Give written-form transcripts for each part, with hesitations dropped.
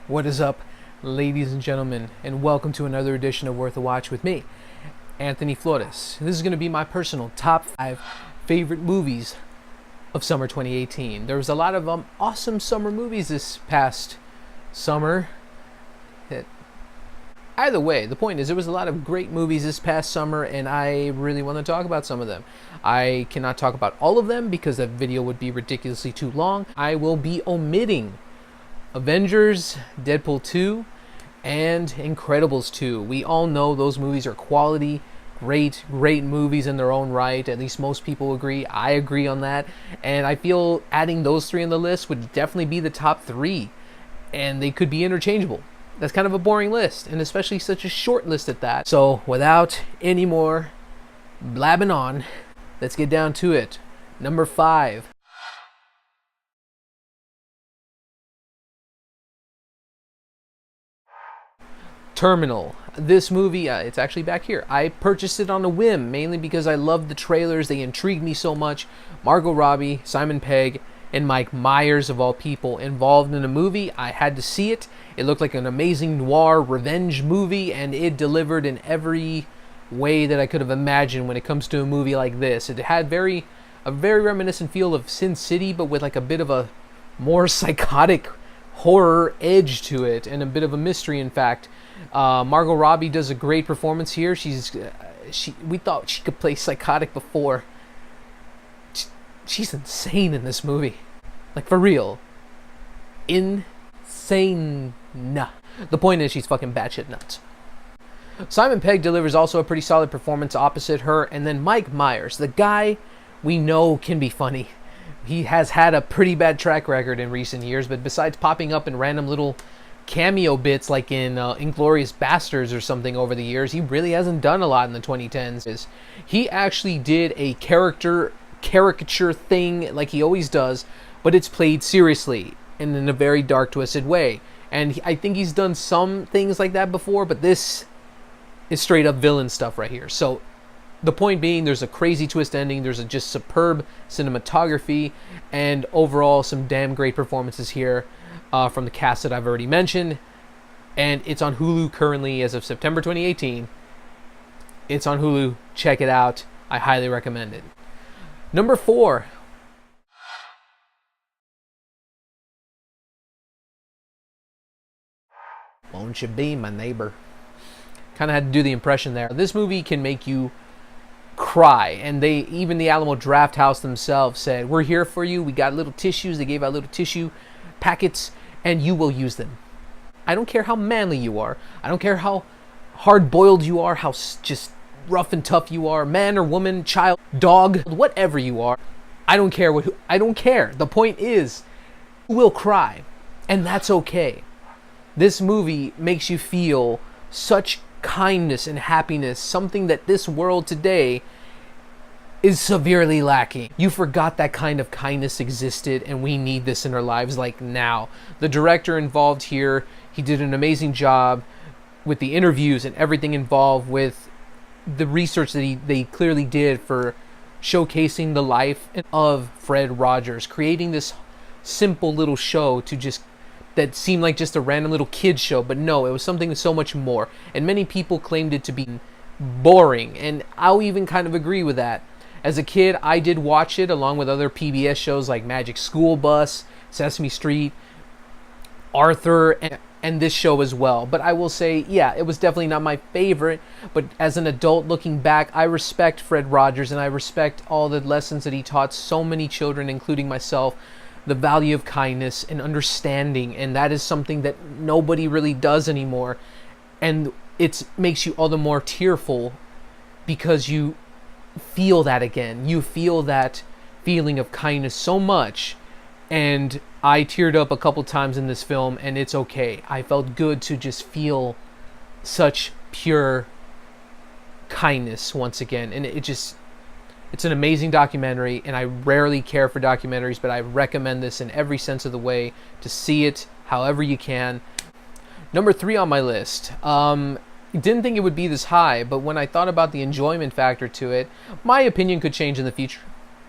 What is up, ladies and gentlemen, and welcome to another edition of Worth a Watch with me, Anthony Flores. This is going to be my personal top 5 favorite movies of summer 2018. There was a lot of awesome summer movies this past summer. Either way, the point is there was a lot of great movies this past summer, and I really want to talk about some of them. I cannot talk about all of them because that video would be ridiculously too long. I will be omitting Avengers, Deadpool 2, and Incredibles 2. We all know those movies are quality, great movies in their own right. At least most people agree. I agree on that. And I feel adding those three on the list would definitely be the top 3. And they could be interchangeable. That's kind of a boring list, and especially such a short list at that. So without any more blabbing on, let's get down to it. Number 5. Terminal. This movie, it's actually back here. I purchased it on a whim, mainly because I loved the trailers. They intrigued me so much. Margot Robbie, Simon Pegg, and Mike Myers, of all people, involved in a movie. I had to see it. It looked like an amazing noir revenge movie, and it delivered in every way that I could have imagined when it comes to a movie like this. It had a very reminiscent feel of Sin City, but with like a bit of a more psychotic horror edge to it, and a bit of a mystery, in fact. Margot Robbie does a great performance here. We thought she could play psychotic before. She's insane in this movie. Like, for real. Insane. The point is, she's fucking batshit nuts. Simon Pegg delivers also a pretty solid performance opposite her. And then Mike Myers, the guy we know can be funny. He has had a pretty bad track record in recent years, but besides popping up in random little cameo bits like in Inglourious Basterds or something over the years, he really hasn't done a lot in the 2010s. He actually did a caricature thing like he always does, but it's played seriously and in a very dark, twisted way. And I think he's done some things like that before, but this is straight up villain stuff right here. So the point being, there's a crazy twist ending, there's a just superb cinematography, and overall some damn great performances here from the cast that I've already mentioned. And it's on Hulu currently as of September 2018. It's on Hulu. Check it out. I highly recommend it. Number 4. Won't you be my neighbor? Kind of had to do the impression there. This movie can make you cry, and even the Alamo Drafthouse themselves said, "We're here for you. We got little tissues." They gave out little tissue packets, and you will use them. I don't care how manly you are. I don't care how hard-boiled you are, how just rough and tough you are, man or woman, child, dog, whatever you are. I don't care I don't care. The point is, you will cry, and that's okay. This movie makes you feel such kindness and happiness, something that this world today is severely lacking. You forgot that kind of kindness existed, and we need this in our lives like now. The director involved here, he did an amazing job with the interviews and everything involved with the research that they clearly did for showcasing the life of Fred Rogers, creating this simple little show that seemed like just a random little kid show, but no, it was something so much more. And many people claimed it to be boring, and I'll even kind of agree with that. As a kid, I did watch it along with other PBS shows like Magic School Bus, Sesame Street, Arthur, and this show as well. But I will say, yeah, it was definitely not my favorite, but as an adult looking back, I respect Fred Rogers, and I respect all the lessons that he taught so many children, including myself, the value of kindness and understanding, and that is something that nobody really does anymore. And it makes you all the more tearful because you feel that again. You feel that feeling of kindness so much, and I teared up a couple times in this film, and it's okay. I felt good to just feel such pure kindness once again, and it's an amazing documentary, and I rarely care for documentaries, but I recommend this in every sense of the way to see it however you can. Number 3 on my list. Didn't think it would be this high, but when I thought about the enjoyment factor to it, my opinion could change in the future.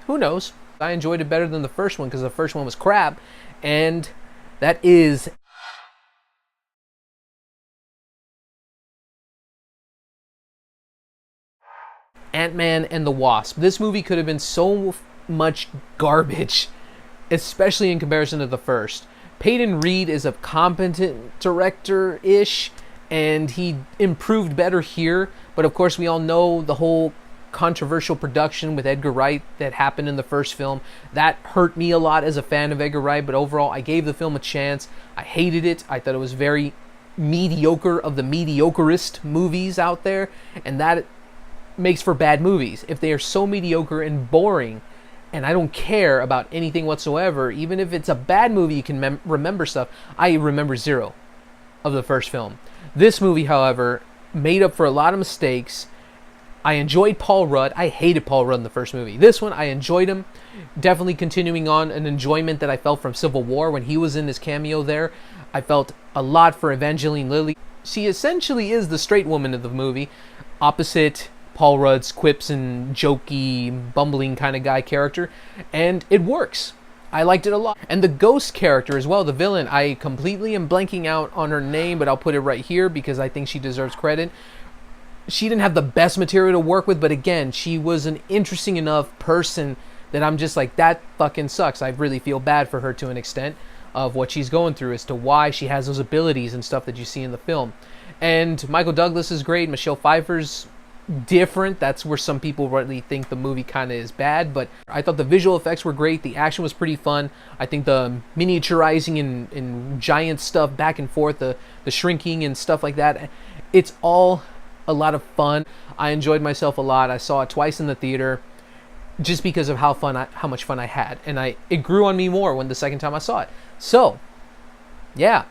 Who knows? I enjoyed it better than the first one because the first one was crap, and that is Ant-Man and the Wasp. This movie could have been so much garbage, especially in comparison to the first. Peyton Reed is a competent director-ish, and he improved better here. But of course, we all know the whole controversial production with Edgar Wright that happened in the first film. That hurt me a lot as a fan of Edgar Wright, but overall, I gave the film a chance. I hated it. I thought it was very mediocre of the mediocrest movies out there, and that makes for bad movies. If they are so mediocre and boring, and I don't care about anything whatsoever, even if it's a bad movie, you can remember stuff. I remember zero of the first film. This movie, however, made up for a lot of mistakes. I enjoyed Paul Rudd. I hated Paul Rudd in the first movie. This one, I enjoyed him. Definitely continuing on an enjoyment that I felt from Civil War when he was in his cameo there. I felt a lot for Evangeline Lilly. She essentially is the straight woman of the movie, opposite Paul Rudd's quips and jokey, bumbling kind of guy character, and it works. I liked it a lot. And the ghost character as well, the villain, I completely am blanking out on her name, but I'll put it right here because I think she deserves credit. She didn't have the best material to work with, but again, she was an interesting enough person that I'm just like, that fucking sucks. I really feel bad for her to an extent of what she's going through as to why she has those abilities and stuff that you see in the film. And Michael Douglas is great. Michelle Pfeiffer's different. That's where some people really think the movie kind of is bad, but I thought the visual effects were great. The action was pretty fun. I think the miniaturizing and giant stuff back and forth, the shrinking and stuff like that, it's all a lot of fun. I enjoyed myself a lot. I saw it twice in the theater just because of how much fun I had, and it grew on me more when the second time I saw it. So yeah,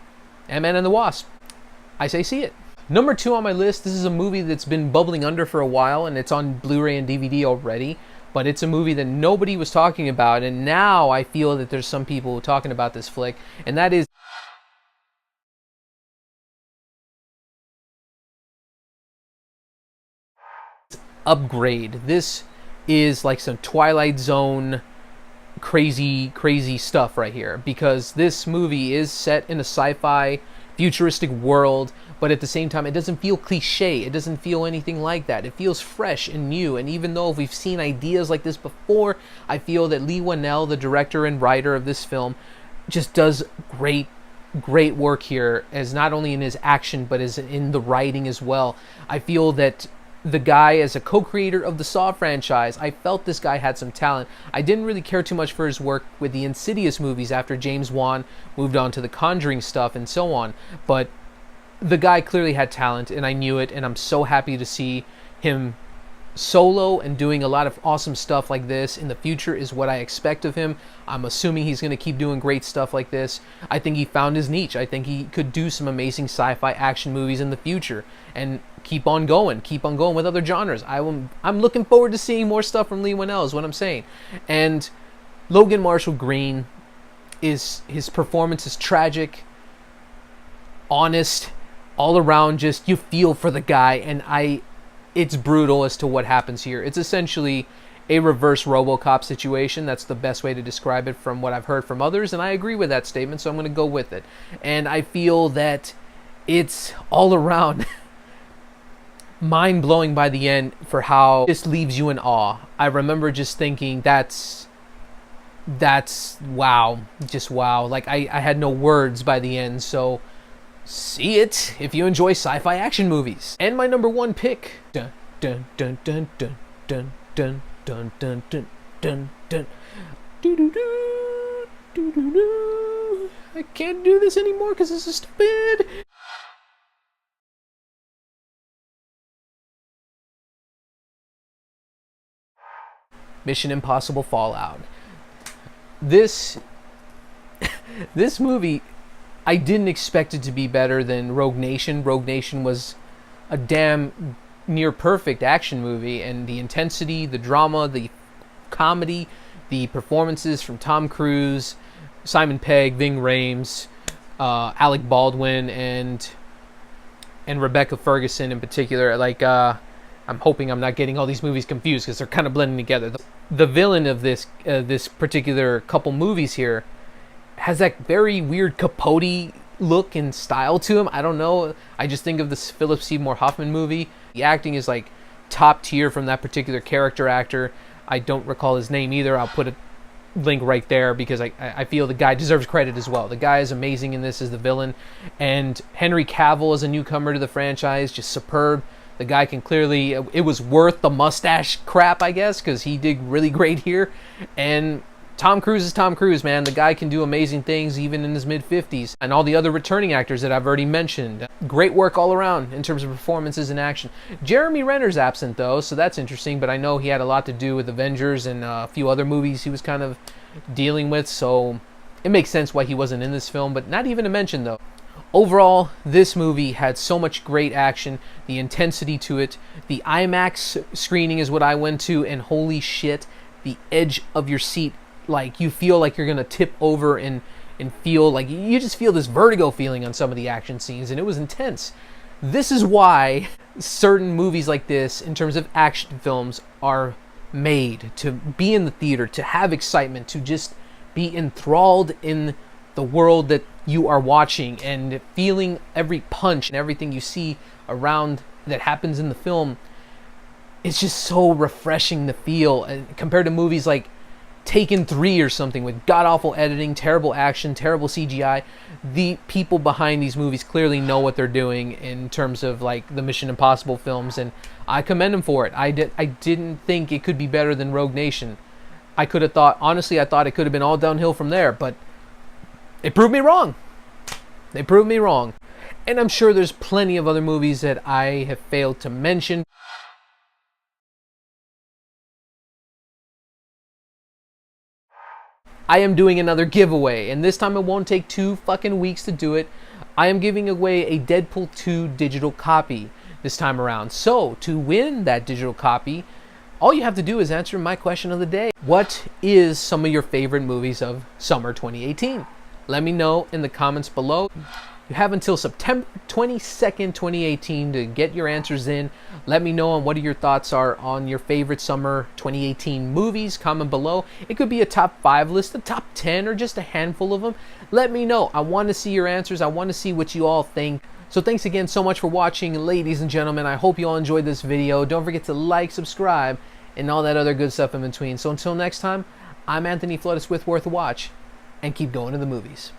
Ant-Man and the Wasp, I say see it. Number 2 on my list, this is a movie that's been bubbling under for a while, and it's on Blu-ray and DVD already, but it's a movie that nobody was talking about, and now I feel that there's some people talking about this flick, and that is Upgrade. This is like some Twilight Zone crazy stuff right here, because this movie is set in a sci-fi futuristic world, but at the same time it doesn't feel cliche. It doesn't feel anything like that. It feels fresh and new, and even though we've seen ideas like this before, I feel that Leigh Whannell, the director and writer of this film, just does great work here, as not only in his action but as in the writing as well. I feel that the guy, as a co-creator of the Saw franchise, I felt this guy had some talent. I didn't really care too much for his work with the Insidious movies after James Wan moved on to the Conjuring stuff and so on, but the guy clearly had talent, and I knew it, and I'm so happy to see him solo and doing a lot of awesome stuff like this in the future is what I expect of him. I'm assuming he's going to keep doing great stuff like this. I think he found his niche. I think he could do some amazing sci-fi action movies in the future and keep on going with other genres. I'm looking forward to seeing more stuff from Leigh Whannell is what I'm saying. And Logan Marshall Green, his performance is tragic, honest, all around, just you feel for the guy, and it's brutal as to what happens here. It's essentially a reverse RoboCop situation. That's the best way to describe it from what I've heard from others, and I agree with that statement, so I'm going to go with it. And I feel that it's all around mind-blowing by the end for how it just leaves you in awe. I remember just thinking, that's wow, just wow. Like, I had no words by the end, so see it if you enjoy sci-fi action movies. And my number 1 pick, dun dun dun dun dun dun dun dun dun dun dun dun, doo doo doo doo doo doo. I can't do this anymore because this is stupid. Mission Impossible Fallout. This movie, I didn't expect it to be better than Rogue Nation. Rogue Nation was a damn near perfect action movie, and the intensity, the drama, the comedy, the performances from Tom Cruise, Simon Pegg, Ving Rhames, Alec Baldwin, and Rebecca Ferguson in particular. Like, I'm hoping I'm not getting all these movies confused because they're kind of blending together. The villain of this particular couple movies here has that very weird Capote look and style to him. I don't know. I just think of this Philip Seymour Hoffman movie. The acting is like top tier from that particular character actor. I don't recall his name either. I'll put a link right there because I feel the guy deserves credit as well. The guy is amazing in this as the villain. And Henry Cavill as a newcomer to the franchise, just superb. The guy can clearly, it was worth the mustache crap, I guess, because he did really great here. And Tom Cruise is Tom Cruise, man. The guy can do amazing things even in his mid-50s. And all the other returning actors that I've already mentioned. Great work all around in terms of performances and action. Jeremy Renner's absent, though, so that's interesting. But I know he had a lot to do with Avengers and a few other movies he was kind of dealing with. So it makes sense why he wasn't in this film, but not even a mention, though. Overall, this movie had so much great action, the intensity to it. The IMAX screening is what I went to, and holy shit, the edge of your seat, like you feel like you're gonna tip over and feel like you just feel this vertigo feeling on some of the action scenes, and it was intense. This is why certain movies like this, in terms of action films, are made to be in the theater, to have excitement, to just be enthralled in the world that you are watching and feeling every punch and everything you see around that happens in the film. It's just so refreshing to feel, and compared to movies like Taken 3 or something with god-awful editing, terrible action, terrible CGI. The people behind these movies clearly know what they're doing in terms of like the Mission Impossible films, and I commend them for it. I didn't think it could be better than Rogue Nation. I could have thought, honestly, I thought it could have been all downhill from there, but they proved me wrong. They proved me wrong. And I'm sure there's plenty of other movies that I have failed to mention. I am doing another giveaway, and this time it won't take 2 fucking weeks to do it. I am giving away a Deadpool 2 digital copy this time around. So, to win that digital copy, all you have to do is answer my question of the day. What is some of your favorite movies of summer 2018? Let me know in the comments below. You have until September 22nd, 2018 to get your answers in. Let me know on what your thoughts are on your favorite summer 2018 movies. Comment below. It could be a top 5 list, a top 10, or just a handful of them. Let me know. I want to see your answers. I want to see what you all think. So thanks again so much for watching, ladies and gentlemen. I hope you all enjoyed this video. Don't forget to like, subscribe, and all that other good stuff in between. So until next time, I'm Anthony Flores with Worth a Watch, and keep going to the movies.